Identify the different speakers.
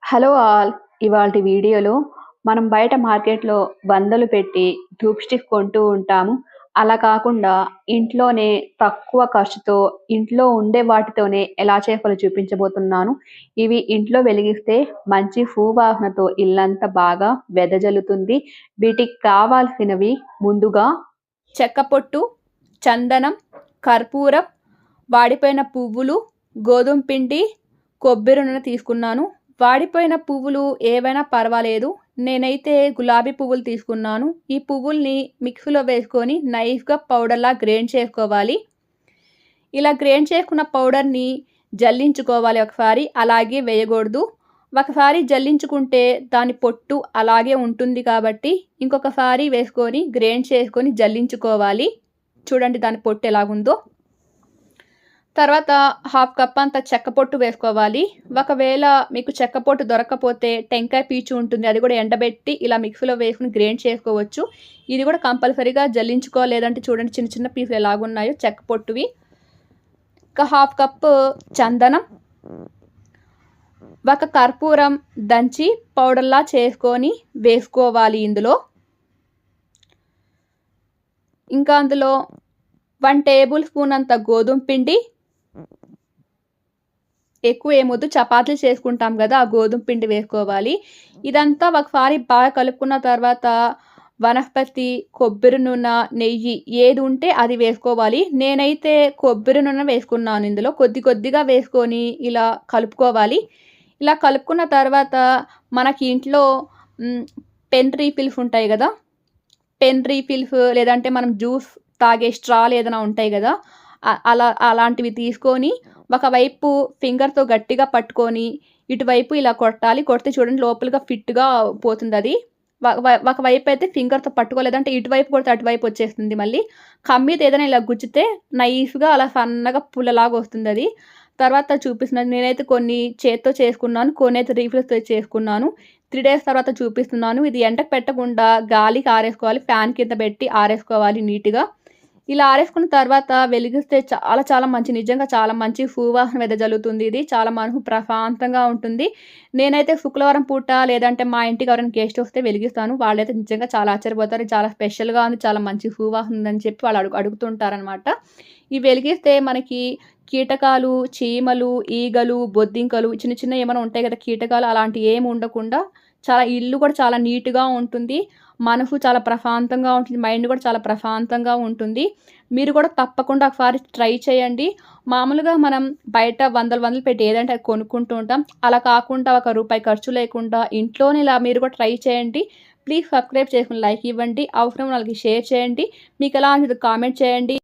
Speaker 1: Hello all. ఇవాల్టి వీడియోలో మనం బయట మార్కెట్‌లో వందలు పెట్టి ధూప్ స్టిక్ కొంటూ ఉంటాము. అలా కాకుండా ఇంట్లోనే తక్కువ ఖర్చుతో ఇంట్లో ఉండే వాటితోనే ఎలా చేయాలో చూపించబోతున్నాను. ఇవి ఇంట్లో వెలిగిస్తే మంచి సువాసనతో ఇల్లంతా బాగా వెదజల్లుతుంది. వీటికి కావాల్సినవి ముందుగా చెక్క పొట్టు, చందనం, కర్పూరం, వాడిపోయిన పువ్వులు, గోధుమ పిండి, కొబ్బరి నూనె తీసుకున్నాను. వాడిపోయిన పువ్వులు ఏవైనా పర్వాలేదు. నేనైతే గులాబీ పువ్వులు తీసుకున్నాను. ఈ పువ్వుల్ని మిక్సీలో వేసుకొని నైస్‌గా పౌడర్‌లా గ్రైండ్ చేసుకోవాలి. ఇలా గ్రైండ్ చేసుకున్న పౌడర్‌ని జల్లించుకోవాలి ఒకసారి. అలాగే వేయకూడదు. ఒకసారి జల్లించుకుంటే దాని పొట్టు అలాగే ఉంటుంది కాబట్టి ఇంకొకసారి వేసుకొని గ్రైండ్ చేసుకొని జల్లించుకోవాలి. చూడండి దాని పొట్టు ఎలాగుందో. తర్వాత హాఫ్ కప్ అంత చెక్క పొట్టు వేసుకోవాలి. ఒకవేళ మీకు చెక్క పొట్టు దొరక్కపోతే టెంకాయ పీచు ఉంటుంది. అది కూడా ఎండబెట్టి ఇలా మిక్సీలో వేసుకొని గ్రైండ్ చేసుకోవచ్చు. ఇది కూడా కంపల్సరీగా జల్లించుకోవాలి. లేదంటే చూడండి చిన్న చిన్న పీసులు ఎలాగున్నాయో చెక్క పొట్టువి. ఒక హాఫ్ కప్పు చందనం, ఒక కర్పూరం దంచి పౌడర్లా చేసుకొని వేసుకోవాలి ఇందులో. ఇంకా అందులో 1 టేబుల్ స్పూన్ అంత గోధుమ పిండి, ఎక్కువ ఏమొద్దు, చపాతీలు చేసుకుంటాం కదా ఆ గోధుమ పిండి వేసుకోవాలి. ఇదంతా ఒకసారి బాగా కలుపుకున్న తర్వాత వనస్పతి, కొబ్బరి నూనె, నెయ్యి ఏది ఉంటే అది వేసుకోవాలి. నేనైతే కొబ్బరి నూనె వేసుకున్నాను ఇందులో. కొద్ది కొద్దిగా వేసుకొని ఇలా కలుపుకోవాలి. ఇలా కలుపుకున్న తర్వాత మనకి ఇంట్లో పెన్ రీఫిల్స్ ఉంటాయి కదా, పెన్ రీఫిల్స్ లేదంటే మనం జ్యూస్ తాగే స్ట్రాలు ఏదైనా ఉంటాయి కదా, అలాంటివి తీసుకొని ఒకవైపు ఫింగర్తో గట్టిగా పట్టుకొని ఇటువైపు ఇలా కొట్టాలి. కొడితే చూడండి లోపలిగా ఫిట్‌గా పోతుంది అది. ఒకవైపు అయితే ఫింగర్తో పట్టుకోలేదంటే ఇటువైపు కొడితే అటువైపు వచ్చేస్తుంది మళ్ళీ. కమ్మీద ఏదైనా ఇలా గుచ్చితే నైస్‌గా అలా సన్నగా పుల్లలాగా వస్తుంది అది. తర్వాత చూపిస్తున్నాను. నేనైతే కొన్ని చేత్తో చేసుకున్నాను. కొన్ని అయితే రీఫిల్స్‌తో చేసుకున్నాను. 3 డేస్ తర్వాత చూపిస్తున్నాను. ఇది ఎండకు పెట్టకుండా గాలికి ఆరేసుకోవాలి. ఫ్యాన్ కింద పెట్టి ఆరేసుకోవాలి నీట్‌గా. ఇలా ఆరేసుకున్న తర్వాత వెలిగిస్తే చాలా మంచి, నిజంగా చాలా మంచి సువాసన వెదజల్లుతుంది ఇది. చాలా మనసు ప్రశాంతంగా ఉంటుంది. నేనైతే శుక్రవారం పూట లేదంటే మా ఇంటికి ఎవరైనా గెస్ట్ వస్తే వెలిగిస్తాను. వాళ్ళైతే నిజంగా చాలా ఆశ్చర్యపోతారు. చాలా స్పెషల్‌గా ఉంది, చాలా మంచి సువాసన ఉందని చెప్పి వాళ్ళు అడుగుతుంటారనమాట. ఇవి వెలిగిస్తే మనకి కీటకాలు, చీమలు, ఈగలు, బొద్దింకలు చిన్న చిన్న ఏమైనా ఉంటాయి కదా కీటకాలు, అలాంటివి ఏమి ఉండకుండా చాలా ఇల్లు కూడా చాలా నీట్‌గా ఉంటుంది. మనసు చాలా ప్రశాంతంగా ఉంటుంది. మైండ్ కూడా చాలా ప్రశాంతంగా ఉంటుంది. మీరు కూడా తప్పకుండా ఒకసారి ట్రై చేయండి. మామూలుగా మనం బయట వందలు పెట్టి ఏదంటే అది కొనుక్కుంటూ ఉంటాం. అలా కాకుండా ఒక రూపాయి ఖర్చు లేకుండా ఇంట్లోనే ఇలా మీరు కూడా ట్రై చేయండి. ప్లీజ్ సబ్స్క్రైబ్ చేసుకొని లైక్ ఇవ్వండి. అవసరం వాళ్ళకి షేర్ చేయండి. మీకు ఎలా అనిపిస్తుందో కామెంట్ చేయండి.